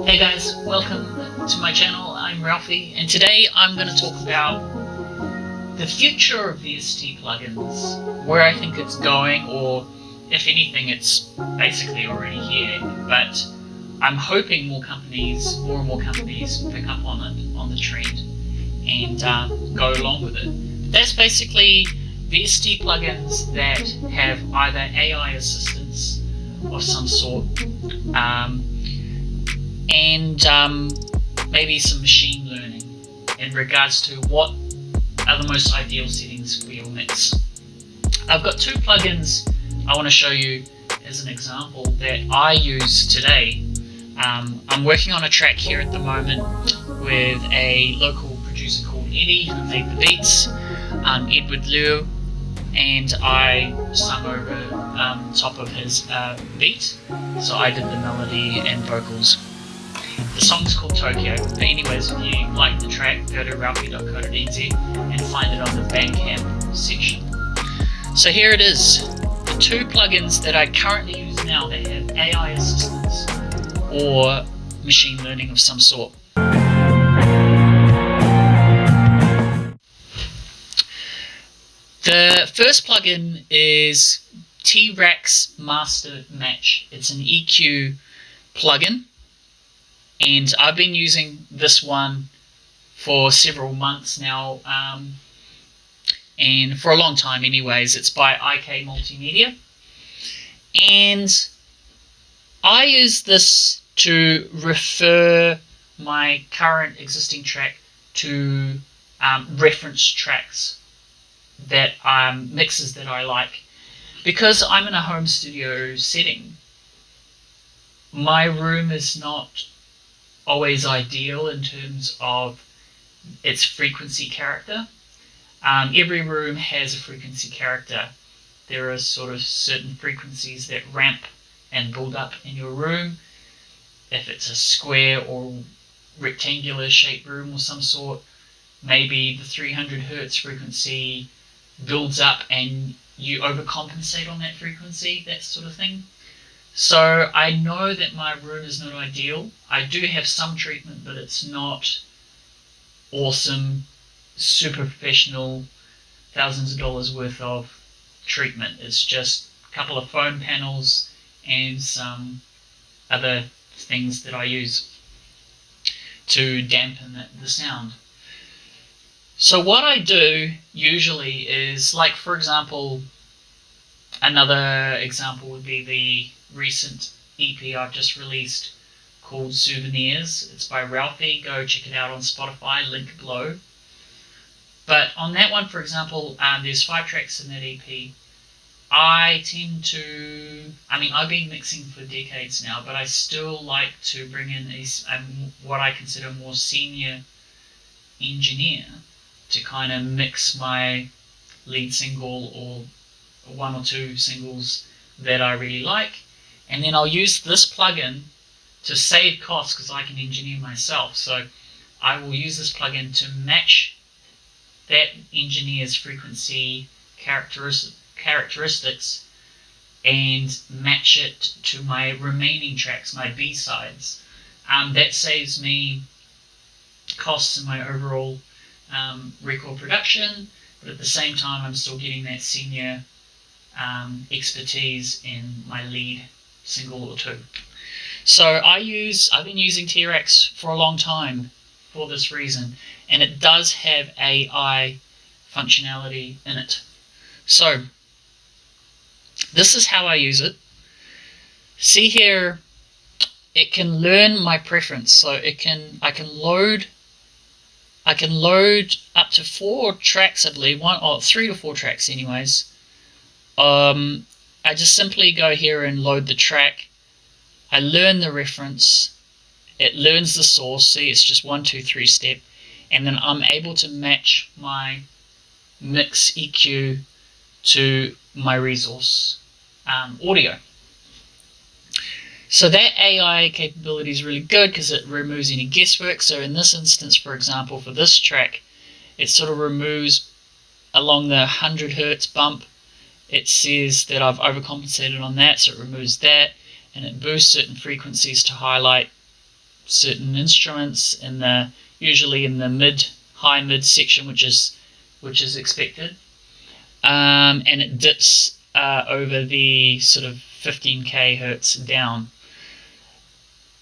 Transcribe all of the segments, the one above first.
Hey guys, welcome to my channel. I'm Ralphie, and today I'm going to talk about the future of VST plugins, where I think it's going, or if anything, it's basically already here. But I'm hoping more and more companies pick up on it, on the trend, and go along with it. That's basically VST plugins that have either AI assistance of some sort, and maybe some machine learning in regards to what are the most ideal settings for your mix. I've got two plugins I want to show you as an example that I use today. I'm working on a track here at the moment with a local producer called Eddie who made the beats, Edward Liu, and I sung over top of his beat, so I did the melody and vocals. The song's called Tokyo, but anyways, if you like the track, go to ralphie.co.nz and find it on the Bandcamp section. So here it is, the two plugins that I currently use now that have AI assistance or machine learning of some sort. The first plugin is T-Rax Master Match. It's an EQ plugin, and I've been using this one for several months now, and for a long time anyways. It's by IKMultimedia, and I use this to refer my current existing track to reference tracks that mixes that I like. Because I'm in a home studio setting, my room is not always ideal in terms of its frequency character. Every room has a frequency character. There are sort of certain frequencies that ramp and build up in your room. If it's a square or rectangular shaped room or some sort, maybe the 300 Hz frequency builds up and you overcompensate on that frequency, that sort of thing. So I know that my room is not ideal. I do have some treatment, but it's not awesome, super professional, thousands of dollars worth of treatment. It's just a couple of foam panels and some other things that I use to dampen the sound. So what I do usually is, like, for example, another example would be the recent EP I've just released called Souvenirs. It's by Ralphie. Go check it out on Spotify, link below. But on that one, for example, there's 5 tracks in that EP. I tend to, I've been mixing for decades now, but I still like to bring in what I consider a more senior engineer to kind of mix my lead single or one or two singles that I really like, and then I'll use this plugin to save costs because I can engineer myself. So I will use this plugin to match that engineer's frequency characteristics and match it to my remaining tracks, my B-sides. That saves me costs in my overall record production, but at the same time I'm still getting that senior expertise in my lead single or two. So I've been using T-Rax for a long time for this reason, and it does have AI functionality in it. So this is how I use it. See here, it can learn my preference, so I can load up to 4 tracks, I believe, 3 to 4 tracks anyways. I just simply go here and load the track. I learn the reference, it learns the source, see, it's just 1, 2, 3 step, and then I'm able to match my mix EQ to my resource audio. So that AI capability is really good because it removes any guesswork. So in this instance, for example, for this track, it sort of removes along the 100 Hz bump. It says that I've overcompensated on that, so it removes that, and it boosts certain frequencies to highlight certain instruments in the usually in the high mid section, which is expected, and it dips over the sort of 15k hertz down.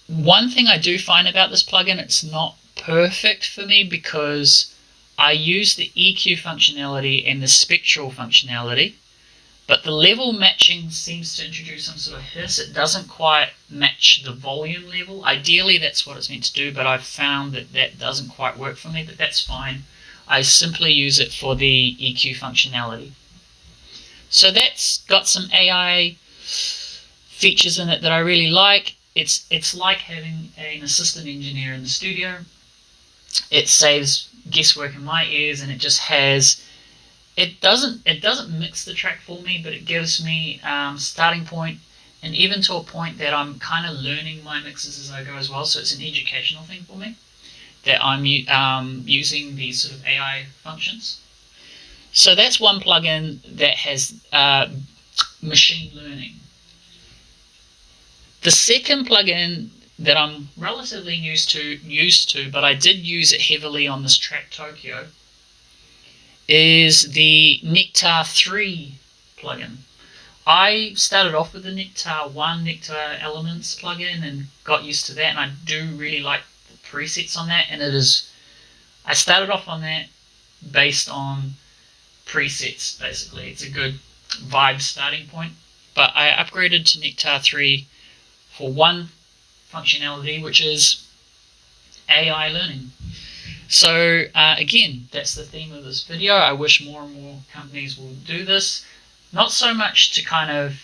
One thing I do find about this plugin, it's not perfect for me because I use the EQ functionality and the spectral functionality, but the level matching seems to introduce some sort of hiss. It doesn't quite match the volume level. Ideally, that's what it's meant to do, but I've found that that doesn't quite work for me, but that's fine. I simply use it for the EQ functionality. So that's got some AI features in it that I really like. It's like having an assistant engineer in the studio. It saves guesswork in my ears, and it just has. It doesn't mix the track for me, but it gives me starting point, and even to a point that I'm kind of learning my mixes as I go as well. So it's an educational thing for me that I'm using these sort of AI functions. So that's one plugin that has machine learning. The second plugin that I'm relatively used to, but I did use it heavily on this track Tokyo, is the Nectar 3 plugin. I started off with the Nectar 1 Nectar Elements plugin and got used to that, and I do really like the presets on that, and I started off on that based on presets, basically. It's a good vibe starting point, but I upgraded to Nectar 3 for one functionality, which is AI learning. So again, that's the theme of this video. I wish more and more companies will do this. Not so much to kind of,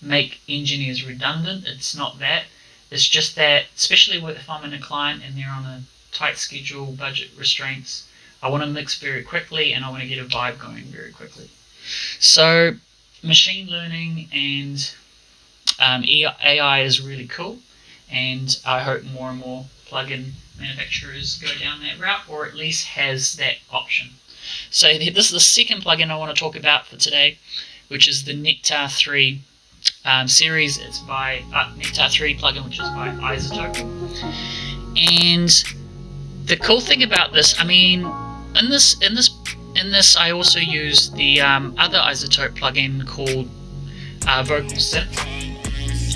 make engineers redundant. It's not that. It's just that, especially if I'm in a client and they're on a tight schedule, budget restraints, I want to mix very quickly and I want to get a vibe going very quickly. So machine learning and AI is really cool, and I hope more and more plugin manufacturers go down that route, or at least has that option. So this is the second plugin I want to talk about for today, which is the Nectar 3 series. It's by Nectar 3 plugin, which is by Izotope. And the cool thing about this, in this I also use the other Izotope plugin called Vocal Synth.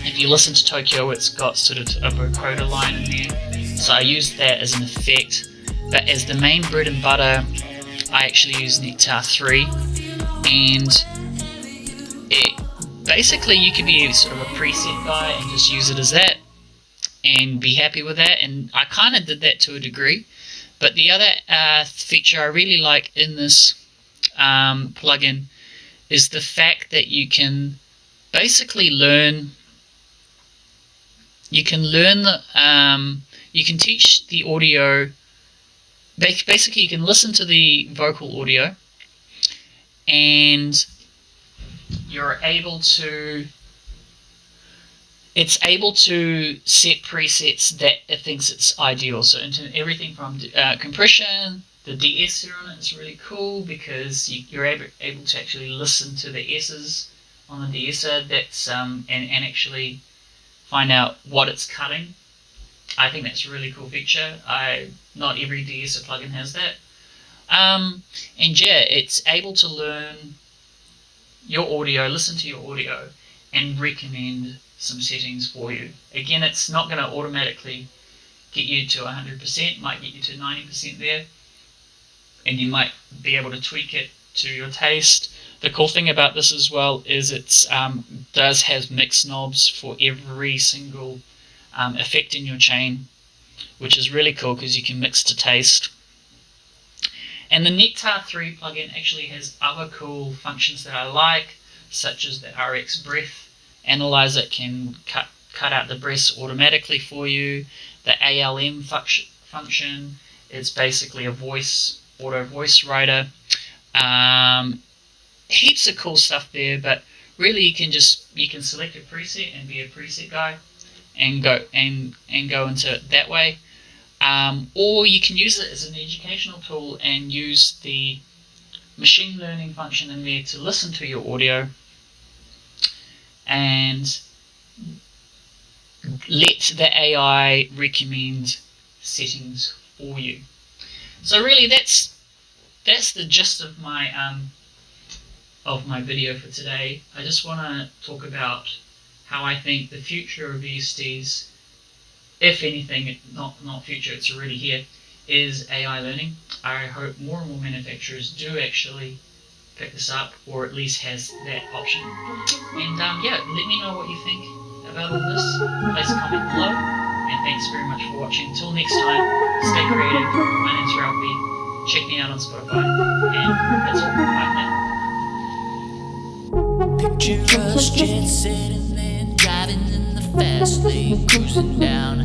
If you listen to Tokyo, it's got sort of a vocoder line in there, so I used that as an effect. But as the main bread and butter, I actually use Nectar 3, and basically you can be sort of a preset guy and just use it as that and be happy with that, and I kind of did that to a degree. But the other feature I really like in this plugin is the fact that you can basically learn. You can teach the audio. Basically, you can listen to the vocal audio, and it's able to set presets that it thinks it's ideal. So into everything from compression, the de-esser on it is really cool because you're able to actually listen to the S's on the de-esser. That's and actually find out what it's cutting. I think that's a really cool feature. Not every de-esser plugin has that. And yeah, it's able to learn your audio, listen to your audio, and recommend some settings for you. Again, it's not going to automatically get you to 100%, might get you to 90% there, and you might be able to tweak it to your taste. The cool thing about this as well is it does have mix knobs for every single effect in your chain, which is really cool because you can mix to taste. And the Nectar 3 plugin actually has other cool functions that I like, such as the RX breath analyzer. It can cut out the breaths automatically for you. The ALM function, it's basically a auto voice writer. Heaps of cool stuff there, but really you can select a preset and be a preset guy and go into it that way. Or you can use it as an educational tool and use the machine learning function in there to listen to your audio and let the AI recommend settings for you. So really, that's the gist of my video for today. I just want to talk about how I think the future of VSTs, if anything, not future, it's already here, is AI learning. I hope more and more manufacturers do actually pick this up, or at least has that option. And yeah, let me know what you think about all this. Place a comment below. And thanks very much for watching. Until next time, stay creative. My name's Ralphie. Check me out on Spotify. And that's all. Bye for now. Picture us jet setting and driving in the fast lane, cruising down